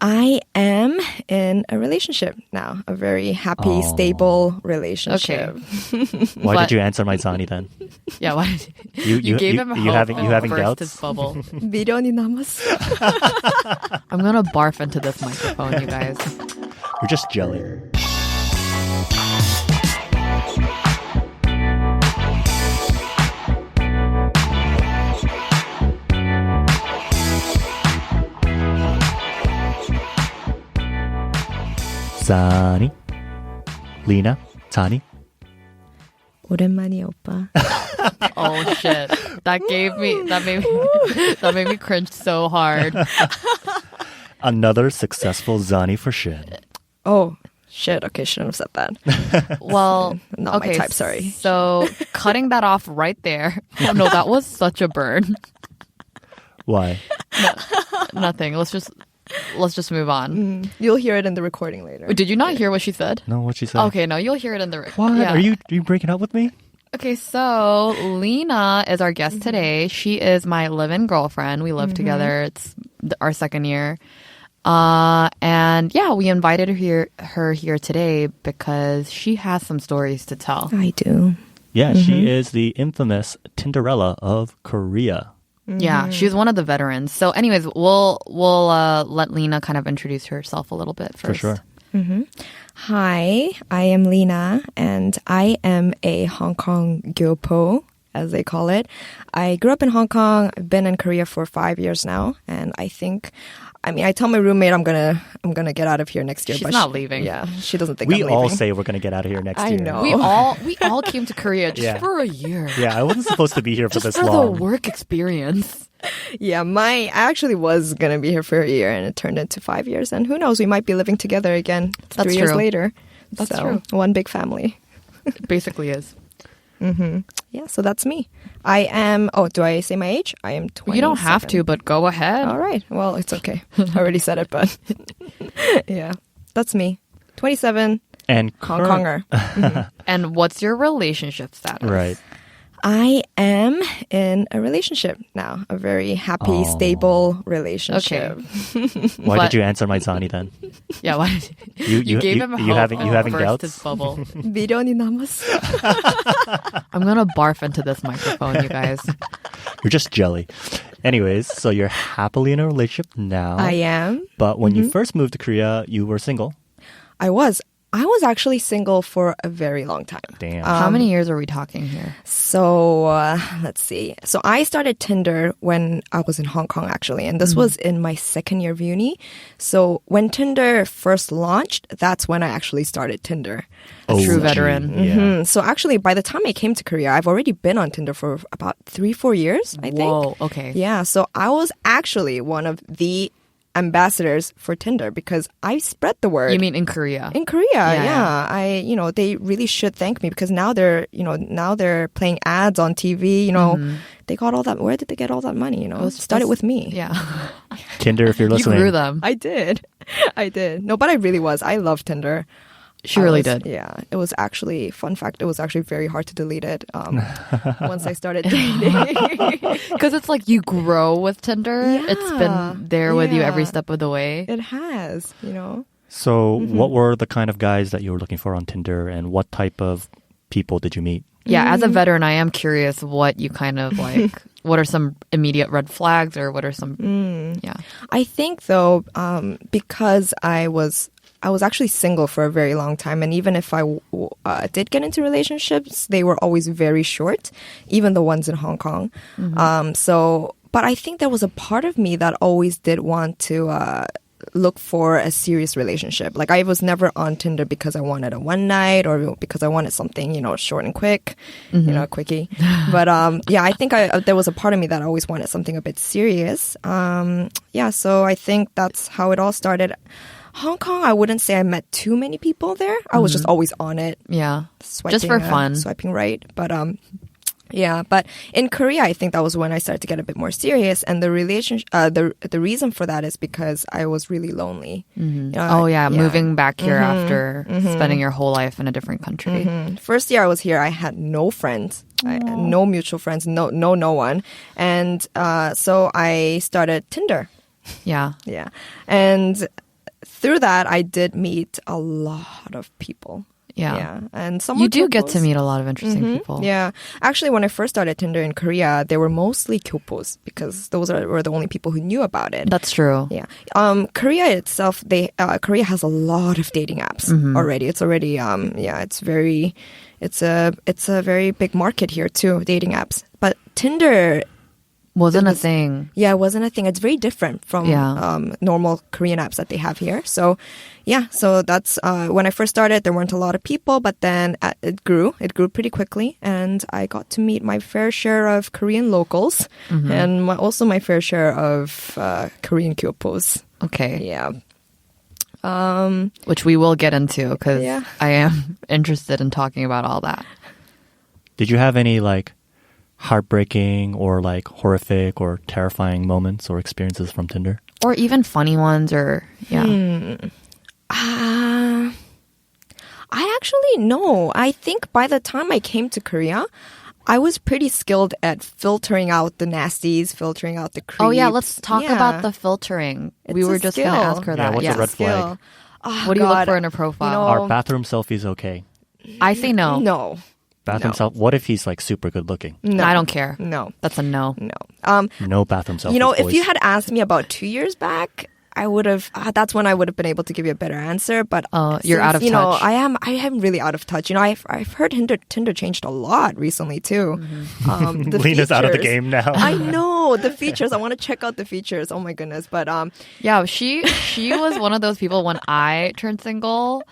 I am in a relationship now, a very happy, stable relationship. Okay. Why did you answer my zzani then? Yeah, why did you gave him you having burst doubts? his bubble. 미련이 남았어. I'm gonna barf into this microphone, you guys. You're just jelly. zzani, Lena, zzani. 오랜만이야, 오빠. Oh shit. That made me cringe so hard. Another successful zzani for shit. Oh, shit. Okay, shouldn't have said that. Well, Not okay, my type, sorry. So cutting that off right there. Oh no, that was such a burn. Why? Nothing. Let's just move on. You'll hear it in the recording later. Did you not hear what she said? No, what she said? Okay, no, you'll hear it in the What? Yeah. Are you breaking up with me? Okay, so Lena is our guest today. She is my live-in girlfriend. We live together. It's our second year. And yeah, we invited her here today because she has some stories to tell. I do. Yeah, she is the infamous Tinderella of Korea. Yeah, she's one of the veterans. So anyways, we'll let Lena kind of introduce herself a little bit first. For sure. Hi, I am Lena, and I am a Hong Kong gyopo, as they call it. I grew up in Hong Kong. I've been in Korea for 5 years now, and I tell my roommate I'm gonna get out of here next year. She's but not leaving. Yeah, she doesn't think We I'm all leaving. say we're going to get out of here next I year. know. We all came to Korea just Yeah. for a year. Yeah, I wasn't supposed to be here for Just this for long. the work experience. Yeah, I actually was gonna be here for a year, and it turned into 5 years. And who knows, we might be living together again That's 3 years true. later. That's So, true. One big family. It basically is. Yeah, so that's me. I am. Oh, do I say my age? I am 27. You don't have to, but go ahead. All right. Well, it's okay. I already said it, but yeah, that's me. 27, And Hong Konger. And what's your relationship status? Right. I am in a relationship now, a very happy, stable relationship. Why But- did you answer my zzani then? Yeah, why did you gave him you hope having and burst doubts? his bubble. 미련이 남았어. I'm gonna barf into this microphone, you guys. You're just jelly. Anyways, so you're happily in a relationship now. I am. But when you first moved to Korea, you were single. I was actually single for a very long time. Damn. How many years are we talking here? So let's see. So I started Tinder when I was in Hong Kong, actually. And this was in my second year of uni. So when Tinder first launched, that's when I actually started Tinder. A true OG, veteran. Yeah. So actually, by the time I came to Korea, I've already been on Tinder for about 3-4 years, I think. Whoa, okay. Yeah, so I was actually one of the ambassadors for Tinder because I spread the word. You mean in Korea? In Korea, Yeah. yeah. They really should thank me because now they're playing ads on TV, They got all that. Where did they get all that money, It started with me. Yeah. Tinder, if you're You listening. grew them. I did. No, but I really was. I love Tinder. She really did. Yeah. It was actually, fun fact, it was actually very hard to delete it once I started dating. Because it's like you grow with Tinder. Yeah, It's been there with you every yeah. step of the way. It has, So what were the kind of guys that you were looking for on Tinder and what type of people did you meet? Yeah, as a veteran, I am curious what you kind of like. What are some immediate red flags or what are some... Yeah. I think, though, because I was actually single for a very long time. And even if I did get into relationships, they were always very short, even the ones in Hong Kong. But I think there was a part of me that always did want to look for a serious relationship. Like I was never on Tinder because I wanted a one night or because I wanted something, short and quick, a quickie. But yeah, I think there was a part of me that always wanted something a bit serious. So I think that's how it all started. Hong Kong, I wouldn't say I met too many people there. I was just always on it. Yeah. Swiping, Just for fun. Swiping right. But yeah, but in Korea, I think that was when I started to get a bit more serious. And the relationship, the reason for that is because I was really lonely. Moving back here after spending your whole life in a different country. First year I was here, I had no friends, I had no mutual friends, no one. And so I started Tinder. Yeah. Yeah. And through that, I did meet a lot of people. Yeah. And some You were do get to gyopos. meet a lot of interesting people. Yeah. Actually, when I first started Tinder in Korea, they were mostly gyopos because those were the only people who knew about it. That's true. Yeah. Korea itself, Korea has a lot of dating apps already. It's already it's a very big market here too, dating apps. But Tinder, Wasn't a thing. it wasn't a thing. It's very different from normal Korean apps that they have here. So, so that's when I first started. There weren't a lot of people, but then it grew. It grew pretty quickly, and I got to meet my fair share of Korean locals, and also my fair share of Korean gyopos. Okay. Yeah. Which we will get into because Yeah. I am interested in talking about all that. Did you have any like heartbreaking or like horrific or terrifying moments or experiences from Tinder? Or even funny ones or, I actually no. I think by the time I came to Korea, I was pretty skilled at filtering out the nasties, filtering out the creeps. Oh, yeah. Let's talk Yeah. about the filtering. We It's were a just going to skill. ask her Yeah, that. what's a red flag? Skill. Oh, What do you look God. for in a profile? You know, Are bathroom selfies okay? I say no. No. Bathroom No. What if he's like super good looking? No. I don't care. No. That's a no. No. No bathroom selfies. You know, if boys. you had asked me about 2 years back, I would have. That's when I would have been able to give you a better answer. But You're out of you know, touch. I am really out of touch. You know, I've heard Tinder changed a lot recently too. The Lena's out of the features. game now. I know the features. I want to check out the features. Oh my goodness! But Yeah, she was one of those people when I turned single.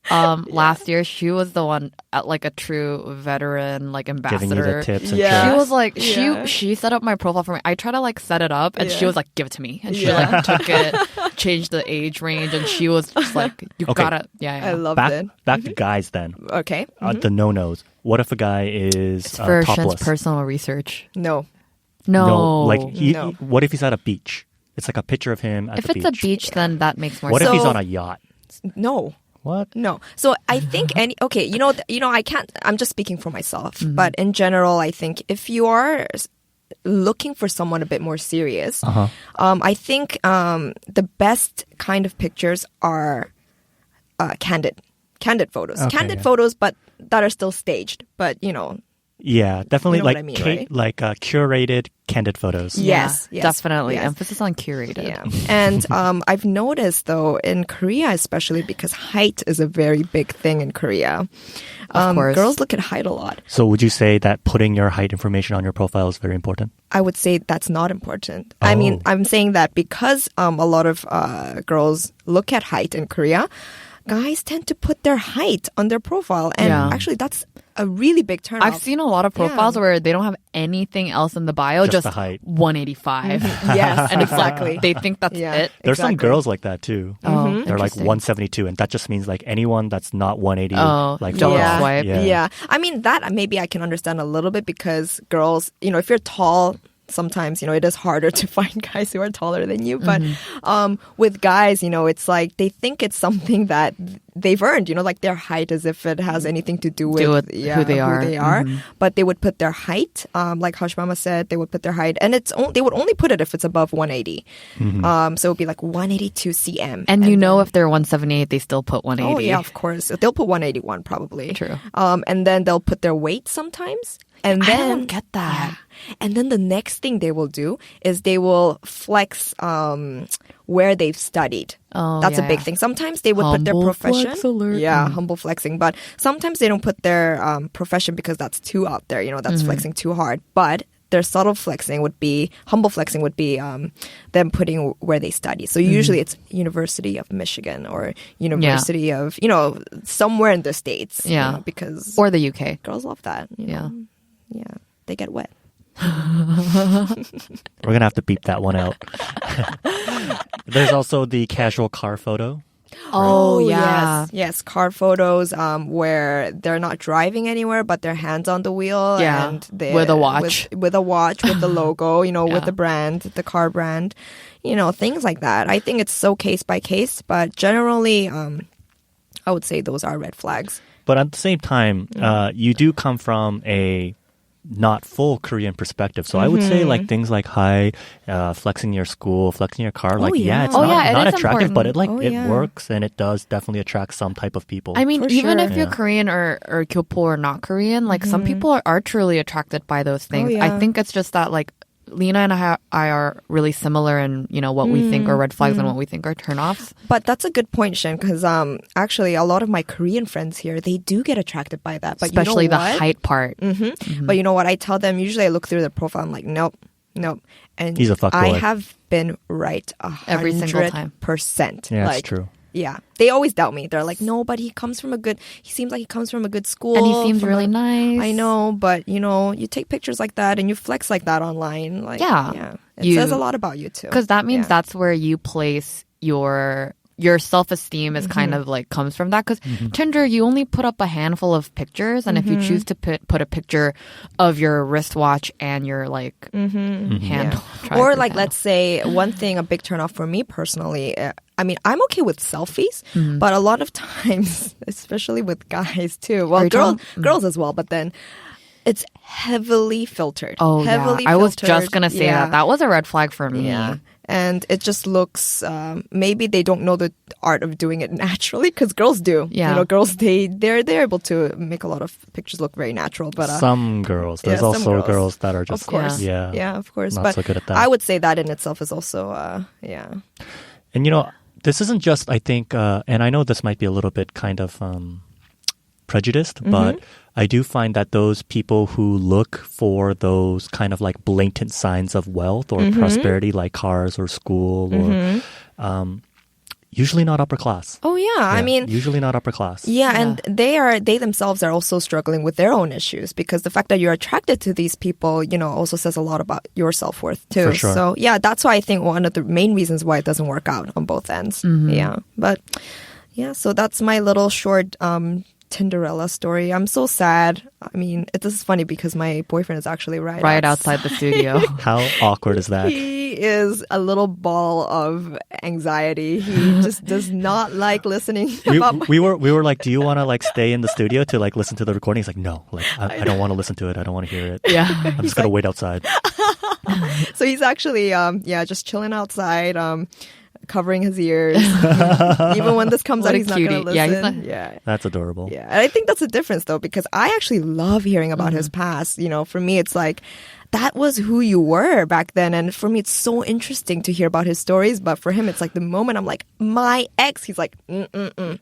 Last year, she was the one, like a true veteran, like ambassador. Giving you the tips and Yeah. She tricks. was like, Yeah. she set up my profile for me. I tried to like set it up, and she Yeah. was like, "Give it to me," and she Yeah. like took it, changed the age range, and she was just like, "You Okay. gotta, yeah." I loved it. Back to guys then. Okay. The no-nos. What if a guy is It's for Shen's topless? personal research. No. No, like No. what if he's at a beach? It's like a picture of him at if the it's beach. a beach, then that makes more What sense. if he's So- on a yacht? No. What? No. So I think I can't, I'm just speaking for myself, but in general, I think if you are looking for someone a bit more serious, I think the best kind of pictures are candid photos. Okay, Candid yeah. photos, but that are still staged. But, Yeah, definitely You know like what I mean, right? like curated candid photos. Yes, Yeah, yes, definitely. yes. Emphasis on curated. Yeah. And I've noticed, though, in Korea especially, because height is a very big thing in Korea. Of course. Girls look at height a lot. So would you say that putting your height information on your profile is very important? I would say that's not important. I mean, I'm saying that because a lot of girls look at height in Korea, guys tend to put their height on their profile. And Yeah. actually, that's a really big turn I've off. seen a lot of profiles where they don't have anything else in the bio, Just just the height. 185. Yes, And it's exactly. like, they think that's Yeah. it. There's some Exactly. girls like that too. Oh, They're like interesting. 172, and that just means like anyone that's not 180, Oh, like don't fuck off. swipe. Yeah. I mean, that maybe I can understand a little bit because girls, if you're tall, sometimes, it is harder to find guys who are taller than you. But with guys, it's like they think it's something that they've earned, like their height as if it has anything to do with, with who they are. But they would put their height, like Hush Mama said, they would put their height. And they would only put it if it's above 180. So it would be like 182 cm. And if they're 178, they still put 180. Oh, yeah, of course. They'll put 181 probably. True. And then they'll put their weight sometimes. And then, I don't get that. Yeah. And then the next thing they will do is they will flex where they've studied. Oh, That's a yeah, big yeah. thing. Sometimes they would put their Humble profession. flex alert. Yeah, humble flexing. But sometimes they don't put their profession because that's too out there. That's flexing too hard. But their subtle flexing would be, humble flexing would be them putting where they study. So usually it's University of Michigan or University of, somewhere in the States. Yeah. Because Or the UK. girls love that. Yeah. Yeah. They get wet. We're gonna have to beep that one out. There's also the casual car photo. Oh, yeah. Yes, car photos where they're not driving anywhere, but their hands on the wheel. Yeah, And with a watch. With a watch, with the logo, with Yeah. the brand, the car brand, things like that. I think it's so case by case, but generally, I would say those are red flags. But at the same time, you do come from a not full Korean perspective. So I would say like things like hi, flexing your school, flexing your car. Like, yeah. it's Oh, not, yeah, it not is attractive, but important. it works and it does definitely attract some type of people. I mean, For even sure. if you're Yeah. Korean or Kyopo or not Korean, like some people are truly attracted by those things. yeah. I think it's just that like Lena and I are really similar in, you know, what we think are red flags and what we think are turnoffs. But that's a good point, Shin, because actually a lot of my Korean friends here, they do get attracted by that. But Especially you know the what? height part. But you know what? I tell them, usually I look through their profile, I'm like, nope. And He's a fuckboy. I have been right Every single time. 100%. Yeah, like, it's true. Yeah. They always doubt me. They're like, no, but he seems like he comes from a good school. And he seems from really nice. I know, but you know, you take pictures like that and you flex like that online. Like, Yeah. It says a lot about you too. Because that means Yeah. that's where you place your self-esteem is kind of like comes from that. Because Tinder, you only put up a handful of pictures, and if you choose to put a picture of your wristwatch and your like hand, Or like, let's say one thing, a big turnoff for me personally. I mean, I'm okay with selfies, but a lot of times, especially with guys too. Well, girls as well. But then it's heavily filtered. Oh, heavily yeah. I was filtered. just gonna say that. That was a red flag for me. Yeah. And it just looks, maybe they don't know the art of doing it naturally, because girls do. Yeah. You know, girls, they're able to make a lot of pictures look very natural. But Some girls. There's some also girls. girls that are just, of course. yeah, of course. not But so good at that. I would say that in itself is also, yeah. And you know, this isn't just, I think, and I know this might be a little bit kind of prejudiced, but I do find that those people who look for those kind of like blatant signs of wealth or prosperity, like cars or school, or usually not upper class. Oh, yeah. I mean, usually not upper class. yeah, and they themselves are also struggling with their own issues, because the fact that you're attracted to these people, you know, also says a lot about your self-worth too. For sure. So yeah, that's why I think one of the main reasons why it doesn't work out on both ends. Yeah, but yeah, so that's my little short Tinderella story. I'm so sad. I mean, this is funny because my boyfriend is actually Right outside the studio. How awkward is that? He is a little ball of anxiety. He just does not like listening about my... we were like, do you want to like stay in the studio to like listen to the recording? He's like, no, like I don't want to listen to it. I don't want to hear it. Yeah. I'm just gonna wait outside. So he's actually, just chilling outside, covering his ears. Even when this comes What out, a he's not going to cutie. listen. Yeah, he's not- yeah. That's adorable. Yeah, and I think that's a difference though, because I actually love hearing about his past. You know, for me, it's like, that was who you were back then. And for me, it's so interesting to hear about his stories. But for him, it's like the moment I'm like, my ex, he's like,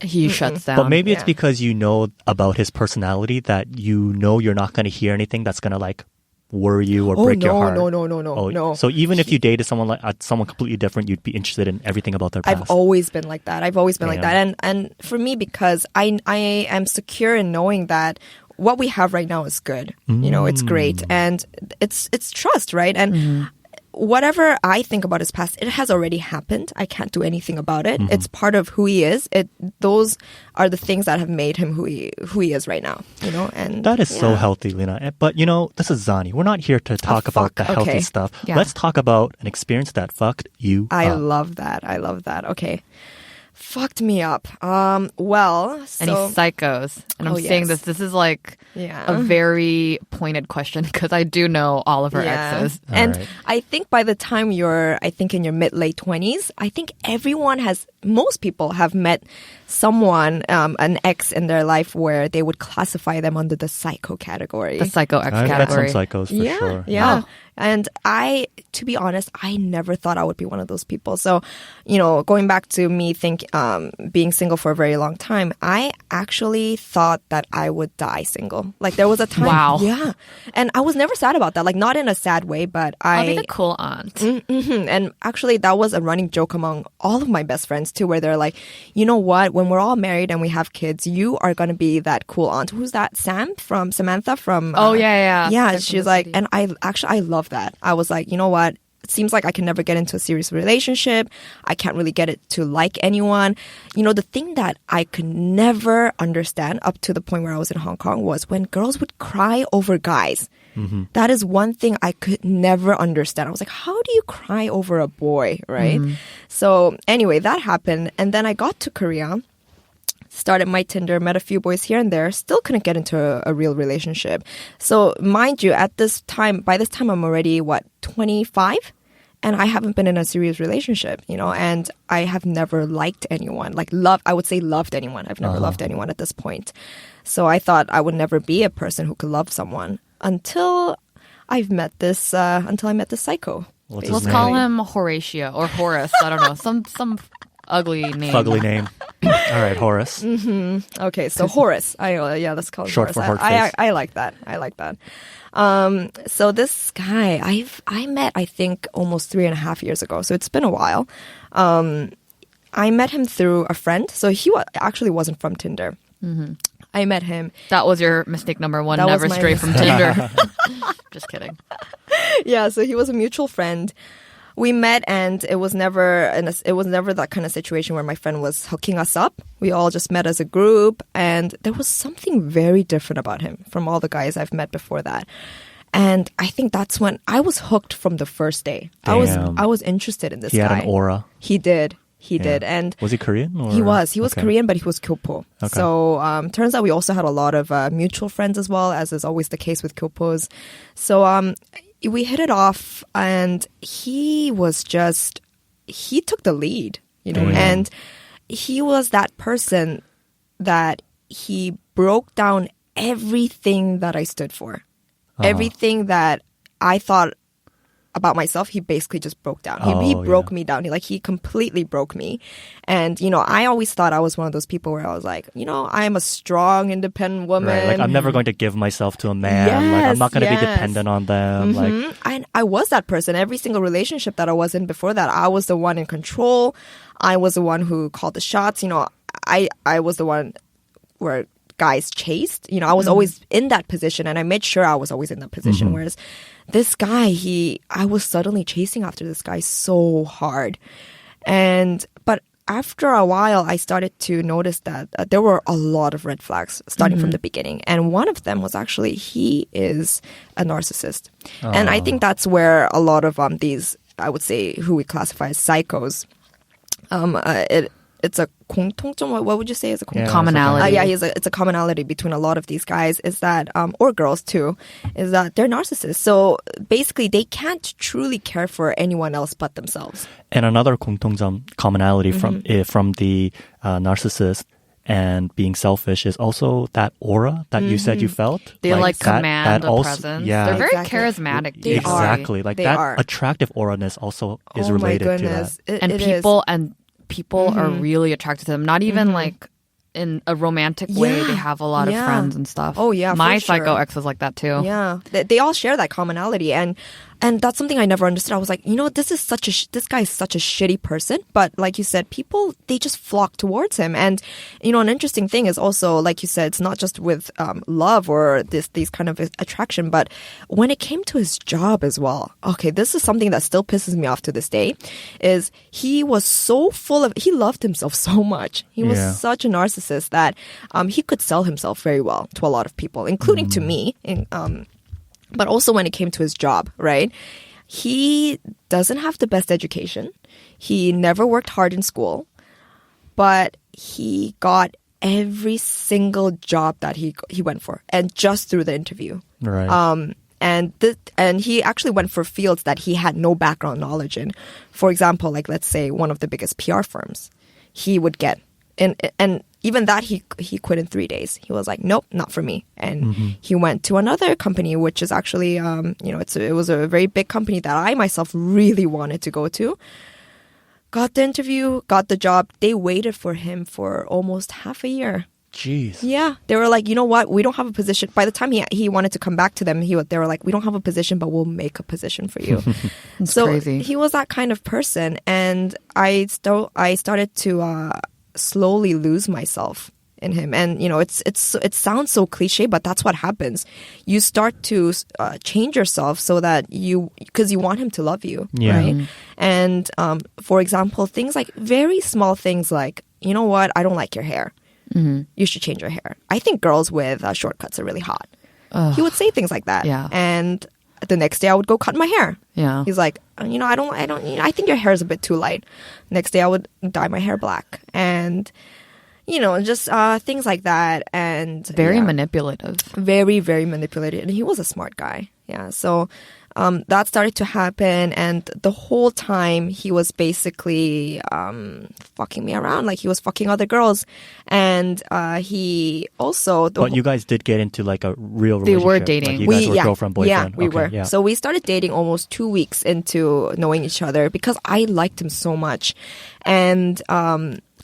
He shuts down. But maybe it's Yeah. because you know about his personality that you know you're not going to hear anything that's going to like worry you or break your heart. No. So even if you dated someone like someone completely different, you'd be interested in everything about their past. I've always been like that. Like that. And for me, because I am secure in knowing that what we have right now is good. You know, it's great. And it's trust, right? And whatever I think about his past, it has already happened. I can't do anything about it. It's part of who he is. Those are the things that have made him who he is right now. You know, and that is so healthy, Lena. But you know, this is zzani. We're not here to talk about the healthy okay. stuff. Yeah. Let's talk about an experience that fucked you I up. love that. Okay. Fucked me up. Well, Any so psychos. And I'm Oh, saying yes. this is like Yeah. a very pointed question because I do know all of her exes. And right. I think by the time you're, in your mid-late 20s, I think most people have met someone, an ex in their life where they would classify them under the psycho category. The psycho ex I've met some category. psychos for sure. Yeah. And to be honest, I never thought I would be one of those people. So, you know, going back to me being single for a very long time, I actually thought that I would die single. Like there was a time. Wow. Yeah. And I was never sad about that. Like not in a sad way, but I'll be the cool aunt. And actually, that was a running joke among all of my best friends too, where they're like, you know what? When we're all married and we have kids, you are going to be that cool aunt. Who's that? Samantha from... Oh, yeah. Yeah, Sex and she's the like, City. and I love that. I was like, you know what? It seems like I can never get into a serious relationship. I can't really get it to like anyone. You know, the thing that I could never understand up to the point where I was in Hong Kong was when girls would cry over guys. That is one thing I could never understand. I was like, how do you cry over a boy, right? So anyway, that happened. And then I got to Korea. started my Tinder, met a few boys here and there, still couldn't get into a real relationship. So mind you, by this time I'm already, 25? And I haven't been in a serious relationship, and I have never liked anyone, I would say loved anyone. I've never loved anyone at this point. So I thought I would never be a person who could love someone until I met this psycho. Let's call him Horatio or Horace. I don't know. Some ugly name. Fugly name. All right, Horace. Mm-hmm. Okay, so Horace. Let's call him Short Horace. for hard face. I like that. So this guy, I met, I think, almost 3.5 years ago. So it's been a while. I met him through a friend. So he actually wasn't from Tinder. Mm-hmm. I met him. That was your mistake number one. Never stray from Tinder. Just kidding. Yeah, so he was a mutual friend. We met, and it was never that kind of situation where my friend was hooking us up. We all just met as a group, and there was something very different about him from all the guys I've met before that. And I think that's when I was hooked from the first day. Damn. I was interested in this guy. He had an aura. He did. And was he Korean? Or? He was okay. Korean, but he was Kyopo. Okay. So turns out we also had a lot of mutual friends as well, as is always the case with Kyopos. So we hit it off, and he took the lead, and he was that person that he broke down everything that I stood for. Everything that I thought about myself, he basically just broke down. He broke me down. He completely broke me. And, I always thought I was one of those people where I was like, I am a strong, independent woman. Right, I'm never going to give myself to a man. Yes, I'm not going to be dependent on them. And I was that person. Every single relationship that I was in before that, I was the one in control. I was the one who called the shots. I was the one where guys chased. I was always in that position, and I made sure I was always in that position. Whereas this guy, I was suddenly chasing after this guy so hard. But after a while, I started to notice that there were a lot of red flags starting from the beginning. And one of them was actually, he is a narcissist. And I think that's where a lot of these, I would say, who we classify as psychos, it's a 공통점. What would you say is a commonality? It's a commonality between a lot of these guys is that, or girls too, is that they're narcissists. So basically, they can't truly care for anyone else but themselves. And another 공통점 commonality from the narcissist and being selfish is also that aura that you said you felt. They command a presence. Yeah. They're very charismatic. Exactly. They that are. attractive aura-ness also is related to that. And people are really attracted to them. Not even in a romantic way. They have a lot of friends and stuff. Oh yeah, my for sure. psycho ex was like that too. Yeah, they all share that commonality, and that's something I never understood. I was like, this guy is such a shitty person. But like you said, people, they just flock towards him. And an interesting thing is also, like you said, it's not just with love or these kind of attraction, but when it came to his job as well. Okay, this is something that still pisses me off to this day. Is he was so he loved himself so much. He was such a narcissist that he could sell himself very well to a lot of people, including to me. But also when it came to his job, right? He doesn't have the best education. He never worked hard in school, but he got every single job that he went for, and just through the interview. Right. And he actually went for fields that he had no background knowledge in. For example, let's say one of the biggest PR firms, he would get, and even that he quit in 3 days. He was like, nope, not for me. And he went to another company, which is actually, it was a very big company that I myself really wanted to go to. Got the interview, got the job. They waited for him for almost half a year. Jeez. Yeah. They were like, you know what? We don't have a position. By the time he wanted to come back to them, they were like, we don't have a position, but we'll make a position for you. So crazy. He was that kind of person. And I started to slowly lose myself in him. And, it sounds so cliche, but that's what happens. You start to change yourself so that because you want him to love you, right? And, for example, things like very small things like, you know what? I don't like your hair. You should change your hair. I think girls with shortcuts are really hot. He would say things like that. Yeah. And the next day I would go cut my hair. Yeah. He's like, I think your hair is a bit too light. Next day I would dye my hair black. And, just things like that. And Very manipulative. very, very manipulative. And he was a smart guy. Yeah. So that started to happen. And the whole time he was basically fucking me around. Like he was fucking other girls. And he also... But you guys did get into like a real They relationship. were dating. Like, you guys were girlfriend, boyfriend. Yeah, we Okay, were. yeah. So we started dating almost 2 weeks into knowing each other because I liked him so much. And...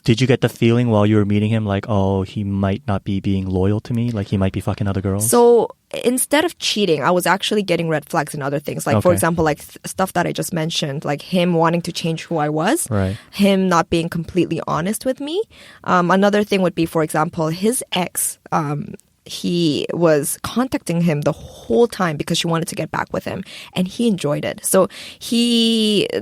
Did you get the feeling while you were meeting him, like, oh, he might not be being loyal to me? Like, he might be fucking other girls? So instead of cheating, I was actually getting red flags and other things. Like, for Okay. example, like stuff that I just mentioned, like him wanting to change who I was, Right. him not being completely honest with me. Another thing would be, for example, his ex, he was contacting him the whole time because she wanted to get back with him, and he enjoyed it. So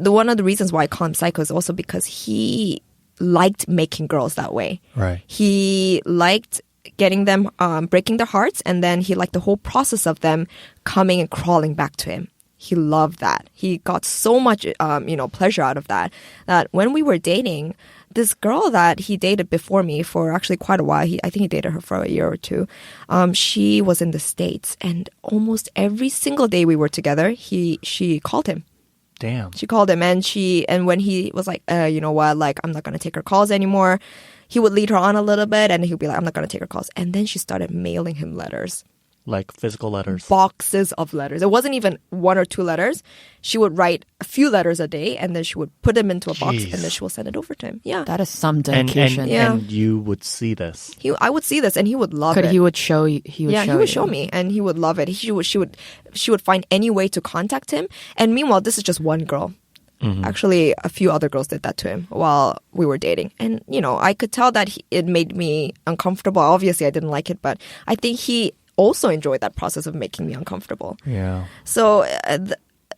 one of the reasons why I call him psycho is also because he liked making girls that way. Right. He liked getting them, breaking their hearts, and then he liked the whole process of them coming and crawling back to him. He loved that. He got so much, pleasure out of that, that when we were dating, this girl that he dated before me for actually quite a while, I think he dated her for a year or two, she was in the States, and almost every single day we were together, she called him. Damn. She called him, and when he was like, you know what, like, I'm not going to take her calls anymore, he would lead her on a little bit, and he'd be like, I'm not going to take her calls. And then she started mailing him letters. Like physical letters. Boxes of letters. It wasn't even 1 or 2 letters. She would write a few letters a day, and then she would put them into a box, Jeez. and then she will send it over to him. Yeah. That is some And, dedication. Yeah. and you would see this. I would see this, and he would love it. He would show you. He would show me, and he would love it. She would find any way to contact him. And meanwhile, this is just one girl. Mm-hmm. Actually, a few other girls did that to him while we were dating. And, I could tell that it made me uncomfortable. Obviously, I didn't like it, but I think he also enjoyed that process of making me uncomfortable. Yeah. So,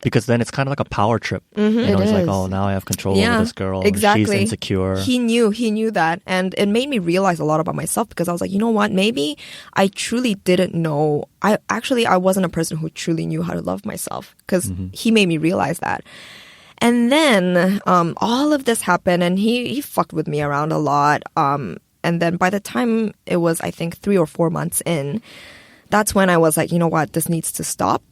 Because then it's kind of like a power trip. Mm-hmm. It He's like, is. oh, now I have control over this girl. exactly. She's insecure. He knew that. And it made me realize a lot about myself because I was like, you know what? Maybe I truly didn't know. I wasn't a person who truly knew how to love myself because he made me realize that. And then all of this happened, and he fucked with me around a lot. And then by the time it was, I think, 3 or 4 months in, that's when I was like, you know what, this needs to stop.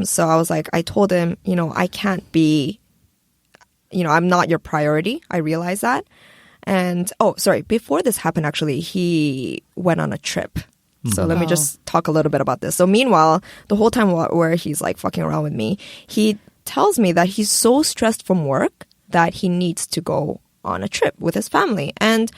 So I was like, I told him, I can't be, I'm not your priority. I realize that. And, before this happened, actually, he went on a trip. So let me just talk a little bit about this. So meanwhile, the whole time where he's like fucking around with me, he tells me that he's so stressed from work that he needs to go on a trip with his family. And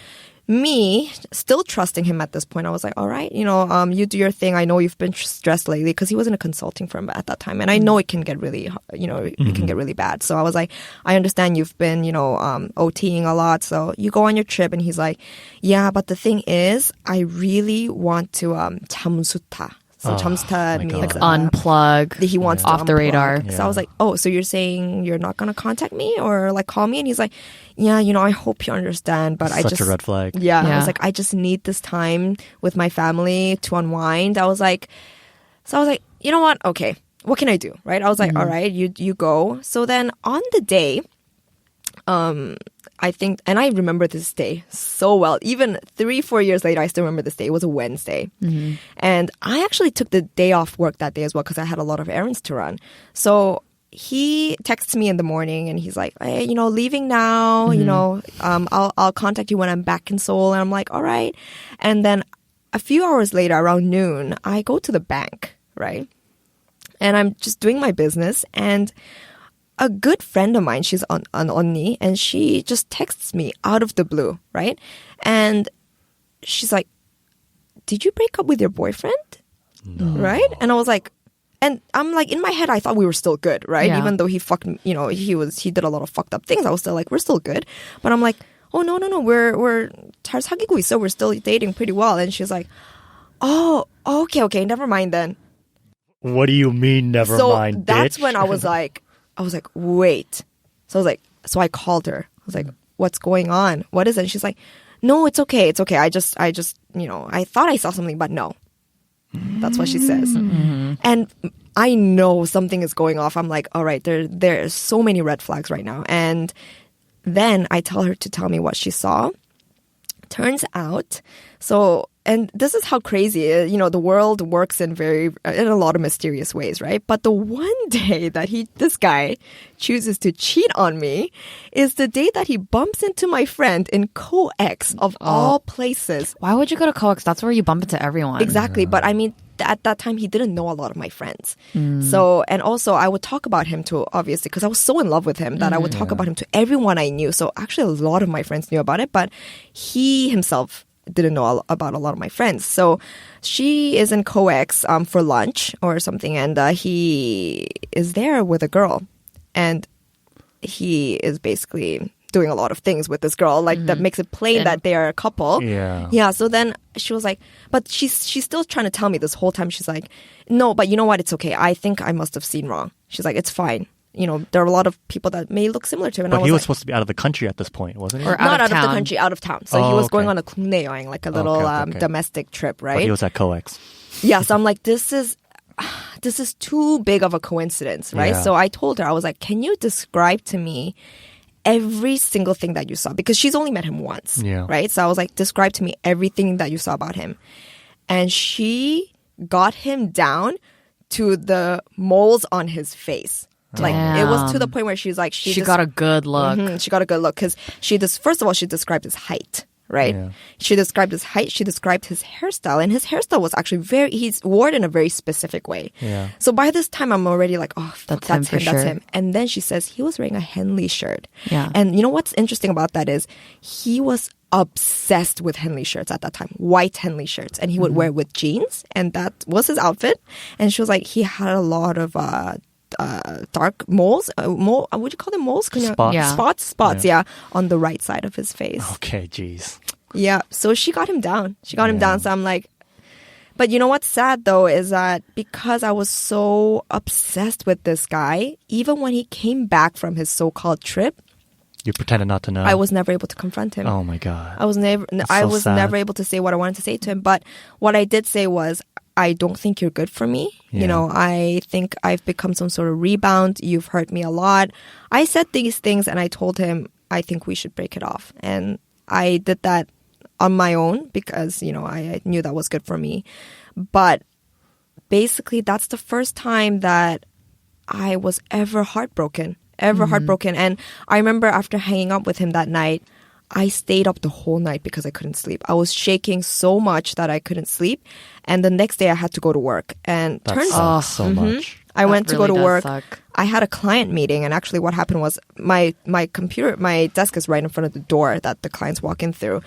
me, still trusting him at this point, I was like, all right, you do your thing. I know you've been stressed lately, because he was in a consulting firm at that time. And I know it can get really, it can get really bad. So I was like, I understand you've been, OTing a lot. So you go on your trip. And he's like, yeah, but the thing is, I really want to 잠수타. So 잠수타 my means God. Unplug. he wants to off the unplug. radar. So I was like, oh, so you're saying you're not going to contact me or like call me? And he's like, yeah, I hope you understand, but I Such just... a red flag. Yeah, I Yeah. was like, I just need this time with my family to unwind. I was like, you know what? Okay, what can I do? Right? I was like, all right, you go. So then on the day, I think, and I remember this day so well. Even 3-4 years later, I still remember this day. It was a Wednesday. And I actually took the day off work that day as well because I had a lot of errands to run. So he texts me in the morning and he's like, hey, leaving now, I'll contact you when I'm back in Seoul. And I'm like, all right. And then a few hours later, around noon, I go to the bank, right? And I'm just doing my business, and a good friend of mine, she's an onni, and she just texts me out of the blue, right? And she's like, did you break up with your boyfriend? No. Right? And I was like, and I'm like, in my head, I thought we were still good, right? Yeah. Even though he fucked, he did a lot of fucked up things. I was still like, we're still good. But I'm like, oh, no, we're 잘 사귀고 있어. We're still dating pretty well. And she's like, oh, okay, never mind then. What do you mean, never mind, So that's bitch? when I was like, wait. So I called her. I was like, what's going on? What is it? And she's like, no, it's okay. I just, I thought I saw something, but no. That's what she says. And I know something is going off. I'm like, all right, there are so many red flags right now. And then I tell her to tell me what she saw. Turns out, and this is how crazy, the world works in a lot of mysterious ways, right? But the one day that this guy chooses to cheat on me is the day that he bumps into my friend in Co-X of all places. Why would you go to Co-X? That's where you bump into everyone. Exactly. But I mean, at that time, he didn't know a lot of my friends. So, and also I would talk about him to, obviously, because I was so in love with him that I would talk about him to everyone I knew. So actually a lot of my friends knew about it, but he himself didn't know about a lot of my friends. So she is in Co-X for lunch or something, and he is there with a girl. And he is basically doing a lot of things with this girl, like that makes it plain that they are a couple. Yeah. So then she was like, but she's still trying to tell me this whole time. She's like, no, but you know what? It's okay. I think I must have seen wrong. She's like, it's fine. There are a lot of people that may look similar to him. And but he was supposed to be out of the country at this point, wasn't he? Or not out of of the country, out of town. So he was going on a 국내 여행, like a little domestic trip, right? But he was at Co-X. Yeah. So I'm like, this is too big of a coincidence, right? Yeah. So I told her, I was like, can you describe to me every single thing that you saw? Because she's only met him once, right? So I was like, describe to me everything that you saw about him. And she got him down to the moles on his face. Like, it was to the point where she's like... She got a good look. She got a good look because first of all, she described his height, right? Yeah. She described his height. She described his hairstyle. And his hairstyle was actually he's wore it in a very specific way. Yeah. So by this time, I'm already like, oh, that's him, sure. That's him. And then she says he was wearing a Henley shirt. Yeah. And you know what's interesting about that is he was obsessed with Henley shirts at that time, white Henley shirts. And he would wear it with jeans. And that was his outfit. And she was like, he had a lot of... dark moles, what do you call them, moles? Spots, on the right side of his face. Okay, jeez. Yeah, so she got him down. So I'm like, but you know what's sad though is that because I was so obsessed with this guy, even when he came back from his so-called trip, you pretended not to know. I was never able to confront him. Oh my God. I was never able to say what I wanted to say to him. But what I did say was, I don't think you're good for me. Yeah. I think I've become some sort of rebound. You've hurt me a lot. I said these things and I told him, I think we should break it off. And I did that on my own because, I knew that was good for me. But basically, that's the first time that I was ever heartbroken. And I remember after hanging up with him that night, I stayed up the whole night because I couldn't sleep. I was shaking so much that I couldn't sleep. And the next day I had to go to work. And turns out so much. I went to go to work. Suck. I had a client meeting. And actually what happened was my desk is right in front of the door that the client's walking through.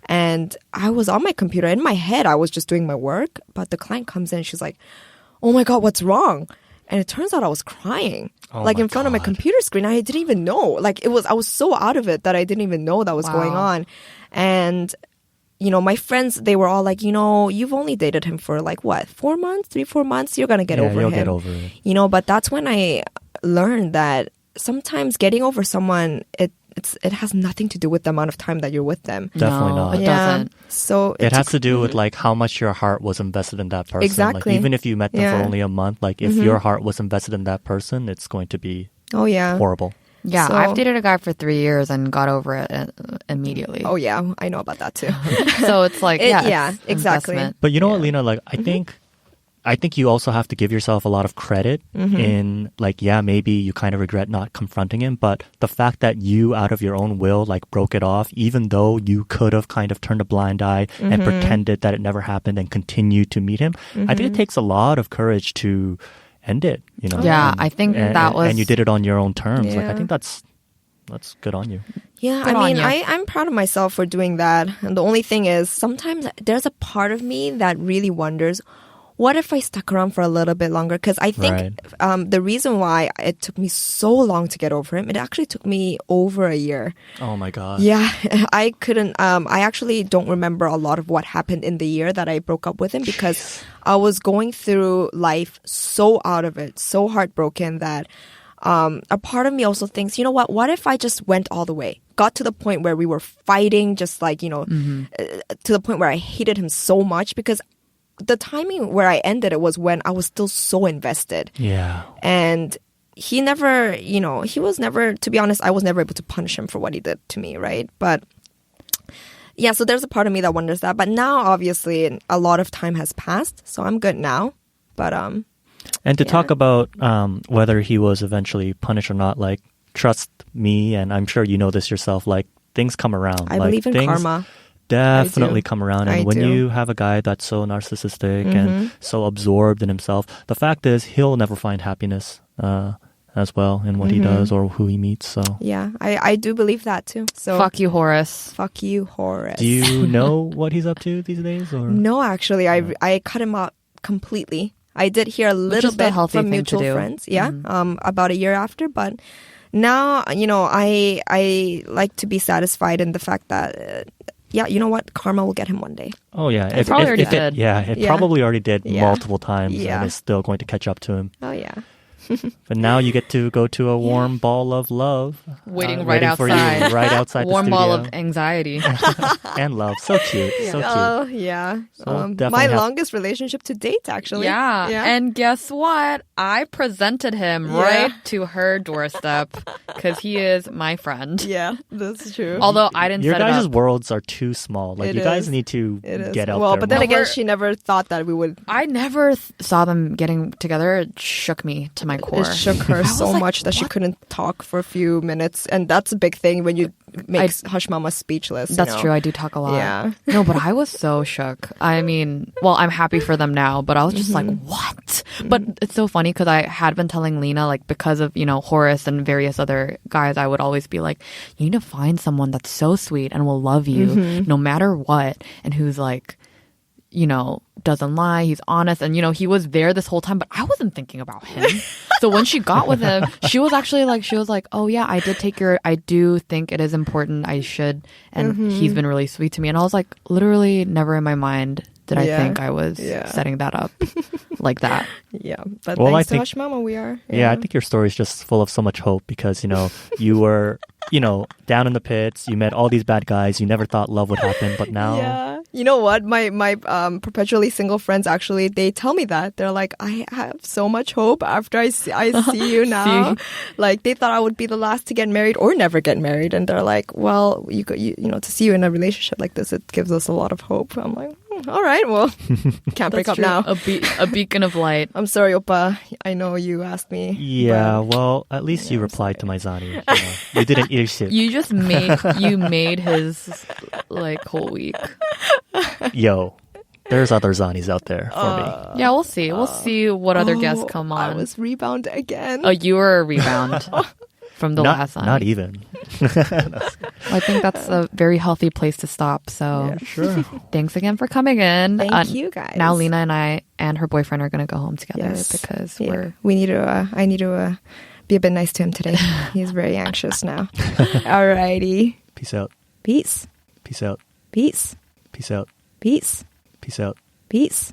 And I was on my computer. In my head, I was just doing my work. But the client comes in and she's like, oh my God, what's wrong? And it turns out I was crying, in front of my computer screen. I didn't even know. I was so out of it that I didn't even know that was going on. And, my friends, they were all like, you've only dated him for 4 months, 3-4 months. You're going to get over him. Get over it. But that's when I learned that sometimes getting over someone, it has nothing to do with the amount of time that you're with them. Definitely not. It doesn't. So it has to do with how much your heart was invested in that person. Exactly. Even if you met them for only a month, if your heart was invested in that person, it's going to be horrible. Yeah, So- I've dated a guy for 3 years and got over it immediately. Oh yeah, I know about that too. So it's like, it's exactly. investment. But you know what, Lena? I think you also have to give yourself a lot of credit in maybe you kind of regret not confronting him, but the fact that you out of your own will broke it off, even though you could have kind of turned a blind eye and pretended that it never happened and continued to meet him. I think it takes a lot of courage to end it, Yeah, I think that was... And you did it on your own terms. Yeah. I think that's good on you. Yeah, Good I mean, on you. I'm proud of myself for doing that. And the only thing is, sometimes there's a part of me that really wonders, what if I stuck around for a little bit longer? Because I think the reason why it took me so long to get over him, it actually took me over a year. Oh my God. Yeah, I couldn't, I actually don't remember a lot of what happened in the year that I broke up with him because I was going through life so out of it, so heartbroken that a part of me also thinks, you know what if I just went all the way? Got to the point where we were fighting, just to the point where I hated him so much because the timing where I ended it was when I was still so invested. Yeah. And he never, he was never, to be honest, I was never able to punish him for what he did to me, right? But Yeah, so there's a part of me that wonders that. But now, obviously, a lot of time has passed, so I'm good now. But And to talk about whether he was eventually punished or not, like, trust me, and I'm sure you know this yourself, like, things come around. I like, believe in things karma. definitely come around. And I when do. you have a guy that's so narcissistic and so absorbed in himself, the fact is he'll never find happiness as well in what he does or who he meets. So Yeah, I do believe that too. So Fuck you, Horace. fuck you, Horace. do you know what he's up to these days? Or No, actually, I cut him out completely. I did hear a little is the bit healthy from thing to mutual do. friends. Yeah, about a year after, but now I like to be satisfied in the fact that yeah, you know what, karma will get him one day. Oh yeah, It probably already did. It Yeah. probably already did Yeah. multiple times, Yeah. and it's still going to catch up to him. Oh yeah. But now you get to go to a warm ball of love, Waiting right for you, outside. right outside Warm the ball studio, of anxiety. and love. So cute, so cute. Oh yeah. So My definitely longest relationship to date, actually. Yeah. Yeah. And guess what? I presented him Yeah. right to her doorstep because he is my friend. yeah, that's true. Although I didn't Your set it guys' up. worlds are too small. Like It you guys is. need to It is. get out well, there. but then more. again, We're- she never thought that we would. I never saw them getting together. It shook me to my core. It shook her I was so like, much that she couldn't talk for a few minutes, and that's a big thing when you make Hush Mama speechless. you That's know? true. I do talk a lot. Yeah. No, but I was so shook. I mean, well, I'm happy for them now, but I was just like, what? But it's so funny because I had been telling Lena, like, because of, Horace and various other guys, I would always be like, you need to find someone that's so sweet and will love you no matter what, and who's like, doesn't lie, he's honest. And, he was there this whole time, but I wasn't thinking about him. So when she got with him, she was like, oh yeah, I do think it is important. I should. And he's been really sweet to me. And I was like, literally never in my mind did I Yeah. think I was Yeah. setting that up like that. Yeah, but Well, thanks I think- to Hush Mama, we are. Yeah, I think your story is just full of so much hope because, you were, down in the pits. You met all these bad guys. You never thought love would happen, but now... Yeah. You know what? My perpetually single friends, actually, they tell me that. They're like, I have so much hope after I see you now. Like, they thought I would be the last to get married or never get married. And they're like, well, you to see you in a relationship like this, it gives us a lot of hope. I'm like, all right, well, can't break up True. now. A beacon of light. I'm sorry, Oppa. I know you asked me. Yeah, but- well, at least you replied to my zzani. You didn't eat shit. You just made his whole week. Yo, there's other zzani's out there for me. Yeah, we'll see. We'll see what other guests come on. I was rebound again. Oh, you were a rebound from the last time. Not even. I think that's a very healthy place to stop. So Sure. thanks again for coming in. Thank you, guys. Now Lena and I and her boyfriend are going to go home together because I need to be a bit nice to him today. He's very anxious now. Alrighty. Peace out. Peace. Peace out. Peace. Peace out. Peace. Peace out. Peace.